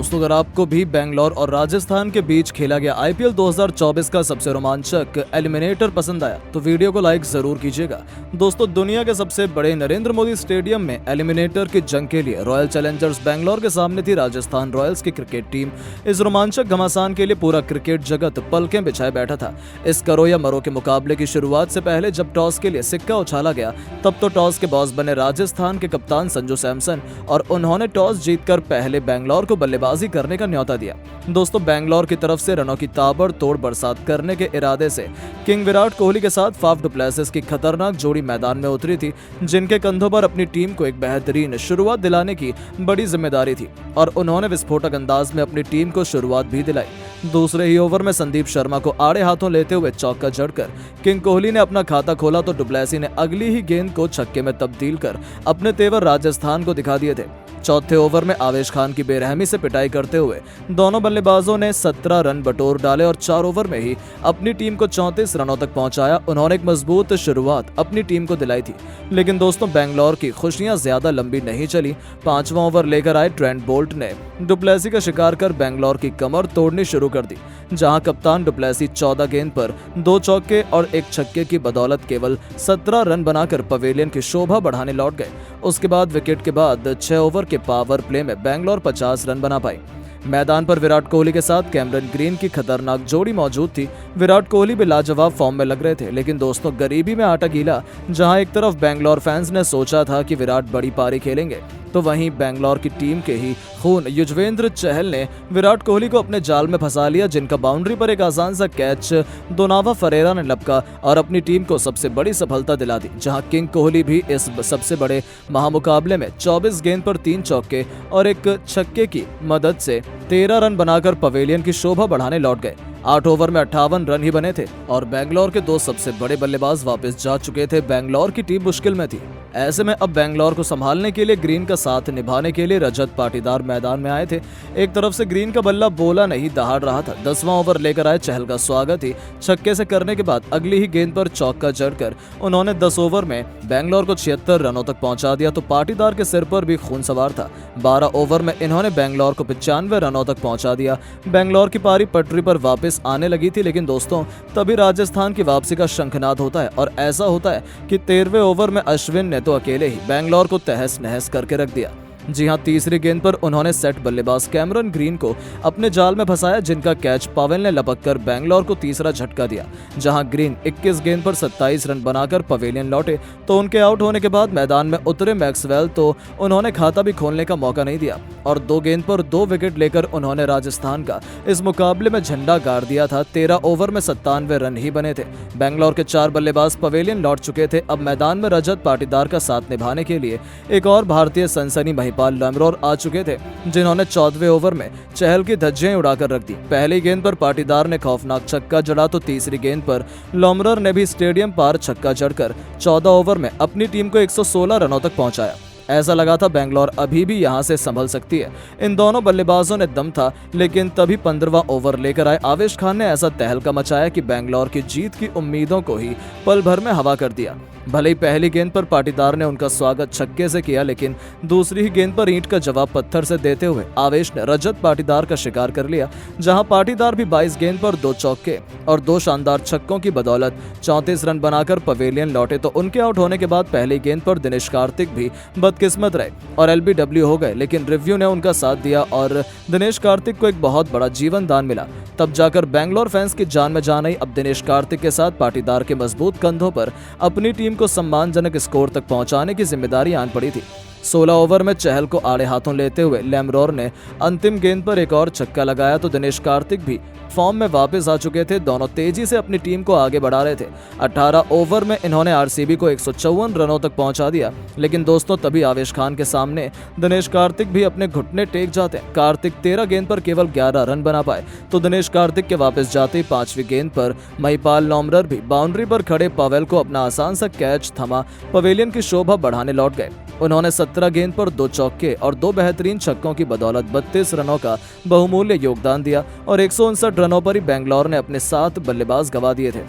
दोस्तों, अगर आपको भी बेंगलोर और राजस्थान के बीच खेला गया आईपीएल 2024 का सबसे रोमांचक एलिमिनेटर पसंद आया तो वीडियो को लाइक जरूर कीजिएगा। दोस्तों, दुनिया के सबसे बड़े नरेंद्र मोदी स्टेडियम में एलिमिनेटर की जंग के लिए रॉयल चैलेंजर्स बेंगलोर के सामने थी राजस्थान रॉयल्स की क्रिकेट टीम। इस रोमांचक घमासान के लिए पूरा क्रिकेट जगत पलकें बिछाए बैठा था। इस करो या मरो के मुकाबले की शुरुआत से पहले जब टॉस के लिए सिक्का उछाला गया तब तो टॉस के बॉस बने राजस्थान के कप्तान संजू सैमसन और उन्होंने टॉस जीतकर पहले बेंगलोर को बल्लेबाजी करने का न्योता दिया। दोस्तों, बेंगलोर की तरफ से रनों की ताबड़तोड़ बरसात करने के इरादे से किंग विराट कोहली के साथ फाफ डु प्लेसिस की खतरनाक जोड़ी मैदान में उतरी थी, जिनके कंधों पर अपनी टीम को एक बेहतरीन शुरुआत दिलाने की बड़ी जिम्मेदारी थी और उन्होंने विस्फोटक अंदाज में अपनी टीम को शुरुआत भी दिलाई। दूसरे ही ओवर में संदीप शर्मा को आड़े हाथों लेते हुए चौका जड़कर किंग कोहली ने अपना खाता खोला तो डुप्लेसी ने अगली ही गेंद को छक्के में तब्दील कर अपने तेवर राजस्थान को दिखा दिए थे। चौथे ओवर में आवेश खान की बेरहमी से पिटाई करते हुए दोनों बल्लेबाजों ने 17 रन बटोर डाले और 4 ओवर में ही अपनी टीम को 34 रनों तक पहुंचाया। उन्होंने एक मजबूत शुरुआत अपनी टीम को दिलाई थी, लेकिन दोस्तों बेंगलोर की खुशियां ज्यादा लंबी नहीं चली। 5वां ओवर लेकर आए ट्रेंट बोल्ट ने डुप्लेसी का शिकार कर बेंगलोर की कमर तोड़नी शुरू कर दी, जहां कप्तान डुप्लेसी 14 गेंद पर 2 चौके और 1 छक्के की बदौलत केवल 17 रन बनाकर पवेलियन की शोभा बढ़ाने लौट गए। उसके बाद विकेट के बाद 6 ओवर के पावर प्ले में बेंगलोर 50 रन बना पाई। मैदान पर विराट कोहली के साथ कैमरन ग्रीन की खतरनाक जोड़ी मौजूद थी। विराट कोहली भी लाजवाब फॉर्म में लग रहे थे, लेकिन दोस्तों गरीबी में आटा गीला। जहां एक तरफ बेंगलोर फैंस ने सोचा था कि विराट बड़ी पारी खेलेंगे, तो वहीं बेंगलोर की टीम के ही खून युजवेंद्र चहल ने विराट कोहली को अपने जाल में फंसा लिया, जिनका बाउंड्री पर एक आसान सा कैच दोनावा फरेरा ने लपका और अपनी टीम को सबसे बड़ी सफलता दिला दी। जहां किंग कोहली भी इस सबसे बड़े महामुकाबले में 24 गेंद पर 3 चौके और 1 छक्के की मदद से 13 रन बनाकर पवेलियन की शोभा बढ़ाने लौट गए। 8 ओवर में 58 रन ही बने थे और बेंगलोर के 2 सबसे बड़े बल्लेबाज वापस जा चुके थे। बेंगलोर की टीम मुश्किल में थी। ऐसे में अब बेंगलोर को संभालने के लिए ग्रीन का साथ निभाने के लिए रजत पाटीदार मैदान में आए थे। एक तरफ से ग्रीन का बल्ला बोला नहीं दहाड़ रहा था। 10वां ओवर लेकर आए चहल का स्वागत ही छक्के से करने के बाद अगली ही गेंद पर चौका जड़कर उन्होंने 10 ओवर में बेंगलोर को 76 रनों तक पहुंचा दिया, तो पाटीदार के सिर पर भी खून सवार था। 12 ओवर में इन्होंने बेंगलोर को 95 रनों तक पहुंचा दिया। बेंगलोर की पारी पटरी पर वापस आने लगी थी, लेकिन दोस्तों तभी राजस्थान की वापसी का शंखनाद होता है और ऐसा होता है कि 13वें ओवर में अश्विन ने तो अकेले ही बेंगलोर को तहस नहस करके रख दिया। जी हां, तीसरी गेंद पर उन्होंने सेट बल्लेबाज कैमरन ग्रीन को अपने जाल में फंसाया, जिनका कैच पवेल ने लपककर बेंगलोर को तीसरा झटका दिया। जहां ग्रीन 21 गेंद पर 27 रन बनाकर पवेलियन लौटे, तो उनके आउट होने के बाद मैदान में उतरे मैक्सवेल तो उन्होंने खाता भी खोलने का मौका नहीं दिया और 2 गेंद पर 2 विकेट लेकर उन्होंने राजस्थान का इस मुकाबले में झंडा गाड़ दिया था। 13 ओवर में 97 रन ही बने थे। बेंगलोर के 4 बल्लेबाज पवेलियन लौट चुके थे। अब मैदान में रजत पाटीदार का साथ निभाने के लिए एक और भारतीय सनसनी महिपाल लमरोर आ चुके थे, जिन्होंने 14वें ओवर में चहल की धज्जियां उड़ाकर रख दी। पहली गेंद पर पाटीदार ने खौफनाक छक्का जड़ा, तो तीसरी गेंद पर लमरोर ने भी स्टेडियम पार छक्का जड़कर 14 ओवर में अपनी टीम को 116 रनों तक पहुंचाया। ऐसा लगा था बेंगलोर अभी भी यहां से संभल सकती है। इन दोनों बल्लेबाजों ने दम था, लेकिन तभी 15वां ओवर लेकर आए आवेश खान ने ऐसा तहलका मचाया कि बेंगलोर की जीत की उम्मीदों को ही पल भर में हवा कर दिया। भले ही पहली गेंद पर पाटीदार ने उनका स्वागत छक्के से किया, लेकिन दूसरी ही गेंद पर ईंट का जवाब पत्थर से देते हुए आवेश ने रजत पाटीदार का शिकार कर लिया। जहां पाटीदार भी 22 गेंद पर 2 चौके और 2 शानदार छक्कों की बदौलत 34 रन बनाकर पवेलियन लौटे, तो उनके आउट होने के बाद पहली गेंद पर दिनेश कार्तिक भी बदकिस्मत रहे और एलबीडब्ल्यू हो गए, लेकिन रिव्यू ने उनका साथ दिया और दिनेश कार्तिक को एक बहुत बड़ा जीवन दान मिला। तब जाकर बेंगलोर फैंस की जान में जान आई। अब दिनेश कार्तिक के साथ पाटीदार के मजबूत कंधों पर अपनी टीम को सम्मानजनक स्कोर तक पहुंचाने की जिम्मेदारी आन पड़ी थी। 16 ओवर में चहल को आड़े हाथों लेते हुए लैमरोर ने अंतिम गेंद पर एक और छक्का लगाया, तो दिनेश कार्तिक भी फॉर्म में वापस आ चुके थे। दोनों तेजी से अपनी टीम को आगे बढ़ा रहे थे। 18 ओवर में इन्होंने आरसीबी को 154 रनों तक पहुंचा दिया, लेकिन दोस्तों तभी आवेश खान के सामने दिनेश कार्तिक भी अपने घुटने टेक जाते। कार्तिक 13 गेंद पर केवल 11 रन बना पाए, तो दिनेश कार्तिक के वापस जाते 5वीं गेंद पर महिपाल लॉमरर भी बाउंड्री पर खड़े पवेल को अपना आसान सा कैच थमा पवेलियन की शोभा बढ़ाने लौट गए। उन्होंने 17 गेंद पर 2 चौके और 2 बेहतरीन छक्कों की बदौलत 32 रनों का बहुमूल्य योगदान दिया और 159 रनों पर ही बेंगलोर ने अपने 7 बल्लेबाज गंवा दिए थे।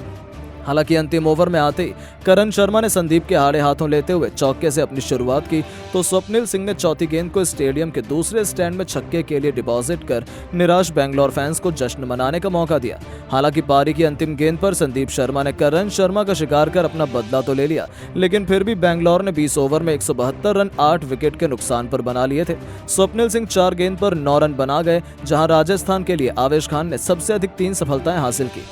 हालांकि अंतिम ओवर में आते ही करण शर्मा ने संदीप के आड़े हाथों लेते हुए चौके से अपनी शुरुआत की तो स्वप्निल सिंह ने चौथी गेंद को स्टेडियम के दूसरे स्टैंड में छक्के के लिए डिपॉजिट कर निराश बेंगलोर फैंस को जश्न मनाने का मौका दिया। हालांकि पारी की अंतिम गेंद पर संदीप शर्मा ने करण शर्मा का शिकार कर अपना बदला तो ले लिया, लेकिन फिर भी बेंगलोर ने 20 ओवर में 172 रन 8 विकेट के नुकसान पर बना लिए थे। स्वप्निल सिंह 4 गेंद पर 9 रन बना गए, जहां राजस्थान के लिए आवेश खान ने सबसे अधिक 3 सफलताएं हासिल की।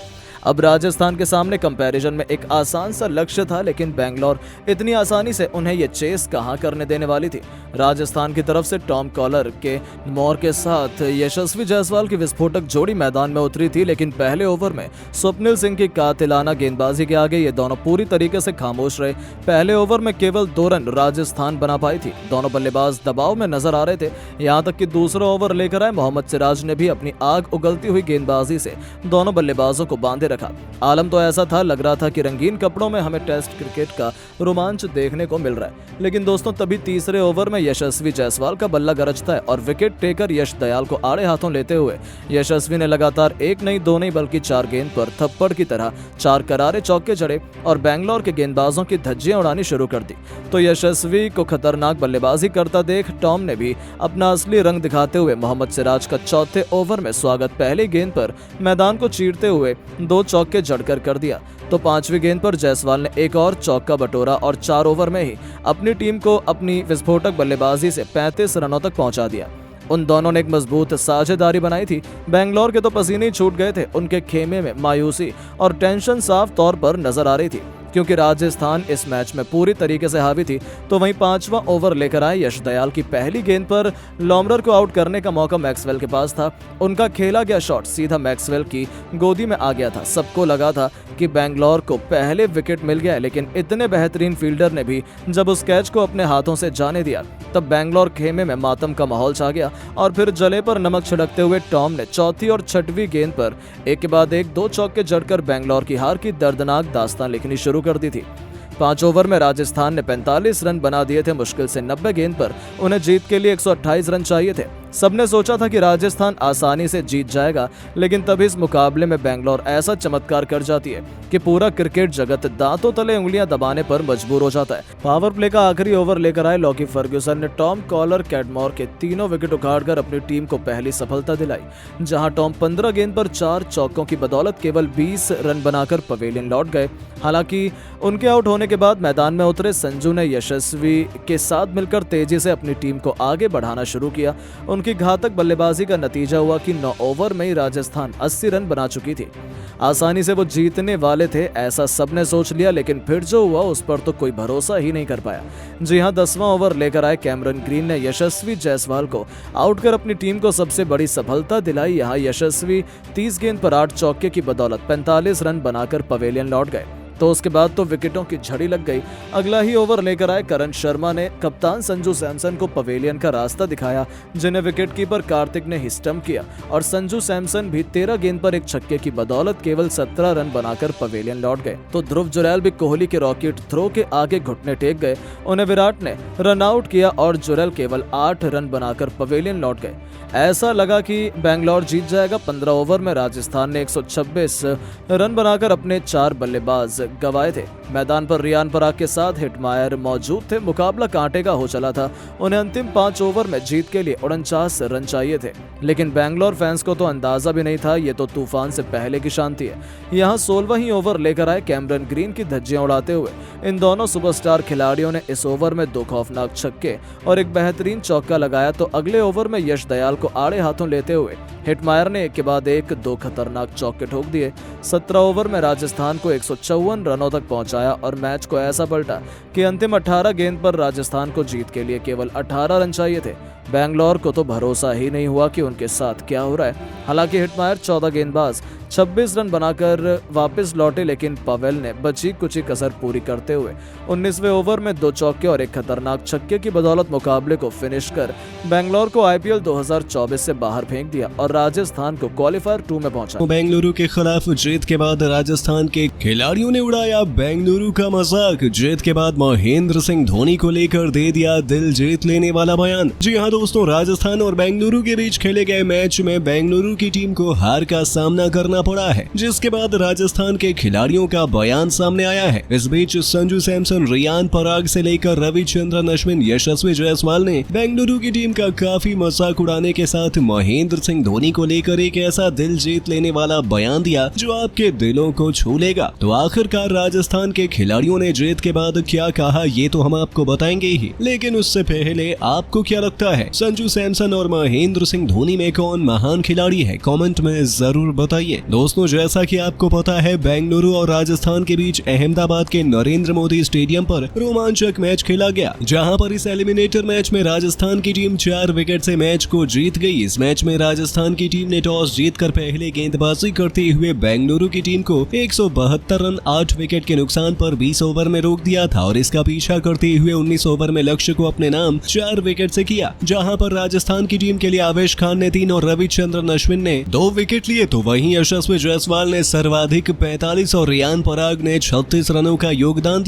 अब राजस्थान के सामने कंपैरिजन में एक आसान सा लक्ष्य था, लेकिन बेंगलोर इतनी आसानी से उन्हें ये चेस कहां करने देने वाली थी। राजस्थान की तरफ से टॉम कॉलर के मोर के साथ यशस्वी जायसवाल की विस्फोटक जोड़ी मैदान में उतरी थी, लेकिन पहले ओवर में स्वप्निल सिंह की कातिलाना गेंदबाजी के आगे ये दोनों पूरी तरीके से खामोश रहे। पहले ओवर में केवल 2 रन राजस्थान बना पाई थी। दोनों बल्लेबाज दबाव में नजर आ रहे थे, यहाँ तक कि दूसरा ओवर लेकर आए मोहम्मद सिराज ने भी अपनी आग उगलती हुई गेंदबाजी से दोनों बल्लेबाजों को बांधे रखा। आलम तो ऐसा था, लग रहा था कि रंगीन कपड़ों में हमें टेस्ट क्रिकेट का रोमांच देखने को मिल रहा है। लेकिन दोस्तों, तभी तीसरे ओवर में यशस्वी जायसवाल का बल्ला गरजता है और विकेट टेकर यश दयाल को आड़े हाथों लेते हुए यशस्वी ने लगातार 1 नहीं 2 नहीं बल्कि 4 गेंद पर थप्पड़ की तरह 4 करारे चौके जड़े और बेंगलोर के गेंदबाजों की धज्जियां उड़ानी शुरू कर दी। तो यशस्वी को खतरनाक बल्लेबाजी करता देख टॉम ने भी अपना असली रंग दिखाते हुए मोहम्मद सिराज का चौथे ओवर में स्वागत पहली गेंद पर मैदान को चीरते हुए 2 चौके जड़कर कर दिया। तो 5वीं गेंद पर जायसवाल ने एक और चौका बटोरा और 4 ओवर में ही अपनी टीम को अपनी विस्फोटक बल्लेबाजी से 35 रनों तक पहुंचा दिया। उन दोनों ने एक मजबूत साझेदारी बनाई थी। बेंगलोर के तो पसीने ही छूट गए थे। उनके खेमे में मायूसी और टेंशन साफ तौर पर नजर आ रही थी, क्योंकि राजस्थान इस मैच में पूरी तरीके से हावी थी। तो वहीं 5वां ओवर लेकर आए यश दयाल की पहली गेंद पर लॉमरर को आउट करने का मौका मैक्सवेल के पास था। उनका खेला गया शॉट सीधा मैक्सवेल की गोदी में आ गया था। सबको लगा था कि बेंगलोर को पहले विकेट मिल गया, लेकिन इतने बेहतरीन फील्डर ने भी जब उस कैच को अपने हाथों से जाने दिया, तब बेंगलोर खेमे में मातम का माहौल छा गया और फिर जले पर नमक छिड़कते हुए टॉम ने चौथी और 6वीं गेंद पर एक के बाद एक 2 चौके जड़कर बेंगलोर की हार की दर्दनाक दास्तान लिखनी शुरू कर दी थी। 5 ओवर में राजस्थान ने 45 रन बना दिए थे। मुश्किल से 90 गेंद पर उन्हें जीत के लिए 128 रन चाहिए थे। सबने सोचा था कि राजस्थान आसानी से जीत जाएगा, लेकिन तभी इस मुकाबले में बेंगलोर ऐसा चमत्कार कर जाती है कि पूरा क्रिकेट जगत दांतों तले उंगलियां दबाने पर मजबूर हो जाता है। पावर प्ले का आखिरी ओवर लेकर आए लॉकी फर्ग्यूसन ने टॉम कॉलर कैडमोर के तीनों विकेट उखाड़कर अपनी टीम को पहली सफलता दिलाई, जहां टॉम 15 गेंद पर 4 चौकों की बदौलत केवल 20 रन बनाकर पवेलियन लौट गए। हालांकि उनके आउट होने के बाद मैदान में उतरे संजू ने यशस्वी के साथ मिलकर तेजी से अपनी टीम को आगे बढ़ाना शुरू किया। उनकी घातक बल्लेबाजी का नतीजा हुआ कि 9 ओवर में ही राजस्थान 80 रन बना चुकी थी। आसानी से वो जीतने वाले थे ऐसा सबने सोच लिया, लेकिन फिर जो हुआ उस पर तो कोई भरोसा ही नहीं कर पाया। जी हां, 10वां ओवर लेकर आए कैमरन ग्रीन ने यशस्वी जायसवाल को आउट कर अपनी टीम को सबसे बड़ी सफलता दिलाई। यहां यशस्वी 30 गेंद पर 8 चौके की बदौलत 45 रन बनाकर पवेलियन लौट गए। तो उसके बाद तो विकेटों की झड़ी लग गई। अगला ही ओवर लेकर आए करण शर्मा ने कप्तान संजू सैमसन को पवेलियन का रास्ता दिखाया, जिन्हें विकेटकीपर कार्तिक ने ही स्टंप किया और संजू सैमसन भी 13 गेंद पर एक छक्के की बदौलत केवल 17 रन बनाकर पवेलियन लौट गए। तो ध्रुव जुरैल भी कोहली के रॉकेट थ्रो के आगे घुटने टेक गए। उन्हें विराट ने रन आउट किया और जुरैल केवल 8 रन बनाकर पवेलियन लौट गए। ऐसा लगा कि बेंगलोर जीत जाएगा। 15 ओवर में राजस्थान ने 126 रन बनाकर अपने 4 बल्लेबाज गंवाए थे। मैदान पर रियान पराग के साथ हिटमायर मौजूद थे। मुकाबला कांटे का हो चला था। उन्हें अंतिम 5 ओवर में जीत के लिए 49 रन चाहिए थे, लेकिन बेंगलोर फैंस को तो अंदाजा भी नहीं था। ये तो तूफान से पहले की शांति है। यहाँ 16वां ही ओवर लेकर आए कैमरन ग्रीन की धज्जियां उड़ाते हुए इन दोनों सुपरस्टार खिलाड़ियों ने इस ओवर में 2 खौफनाक छक्के और एक बेहतरीन चौका लगाया। तो अगले ओवर में यश दयाल को आड़े हाथों लेते हुए हिटमायर ने एक के बाद एक 2 खतरनाक चौके ठोक दिए। 17 ओवर में राजस्थान को 154 रनों तक पहुंचाया और मैच को ऐसा पलटा कि अंतिम 18 गेंद पर राजस्थान को जीत के लिए केवल 18 रन चाहिए थे। बेंगलोर को तो भरोसा ही नहीं हुआ कि उनके साथ क्या हो रहा है। हालांकि हिटमायर 14 गेंदबाज 26 रन बनाकर वापस लौटे, लेकिन पवेल ने बची कुची कसर पूरी करते हुए 19वें ओवर में 2 चौके और एक खतरनाक छक्के की बदौलत मुकाबले को फिनिश कर बेंगलोर को आईपीएल 2024 से बाहर फेंक दिया और राजस्थान को क्वालिफायर 2 में पहुंचा। बेंगलुरु के खिलाफ जीत के बाद राजस्थान के खिलाड़ियों ने उड़ाया बेंगलुरु का मजाक। जीत के बाद महेंद्र सिंह धोनी को लेकर दे दिया दिल जीत लेने वाला बयान। जी हाँ दोस्तों, राजस्थान और बेंगलुरु के बीच खेले गए मैच में बेंगलुरु की टीम को हार का सामना करना पड़ा है, जिसके बाद राजस्थान के खिलाड़ियों का बयान सामने आया है। इस बीच संजू सैमसन, रियान पराग से लेकर रविचंद्रन अश्विन, यशस्वी जायसवाल ने बेंगलुरु की टीम का काफी मजाक उड़ाने के साथ महेंद्र सिंह धोनी को लेकर एक ऐसा दिल जीत लेने वाला बयान दिया जो आपके दिलों को छू लेगा। तो आखिरकार राजस्थान के खिलाड़ियों ने जीत के बाद क्या कहा, ये तो हम आपको बताएंगे ही, लेकिन उससे पहले आपको क्या लगता है, संजू सैमसन और महेंद्र सिंह धोनी में कौन महान खिलाड़ी है? कमेंट में जरूर बताइए। दोस्तों, जैसा कि आपको पता है, बेंगलुरु और राजस्थान के बीच अहमदाबाद के नरेंद्र मोदी स्टेडियम पर रोमांचक मैच खेला गया, जहां पर इस एलिमिनेटर मैच में राजस्थान की टीम 4 विकेट से मैच को जीत गई। इस मैच में राजस्थान की टीम ने टॉस जीतकर पहले गेंदबाजी करते हुए बेंगलुरु की टीम को 172 रन 8 विकेट के नुकसान पर 20 ओवर में रोक दिया था और इसका पीछा करते हुए 19 ओवर में लक्ष्य को अपने नाम 4 विकेट से किया, जहां पर राजस्थान की टीम के लिए आवेश खान ने 3 और रविचंद्रन अश्विन ने 2 विकेट लिए, तो वहीं यशस्वी जायसवाल ने सर्वाधिक 45 और रियान पराग ने 36 रनों का योगदान दिया।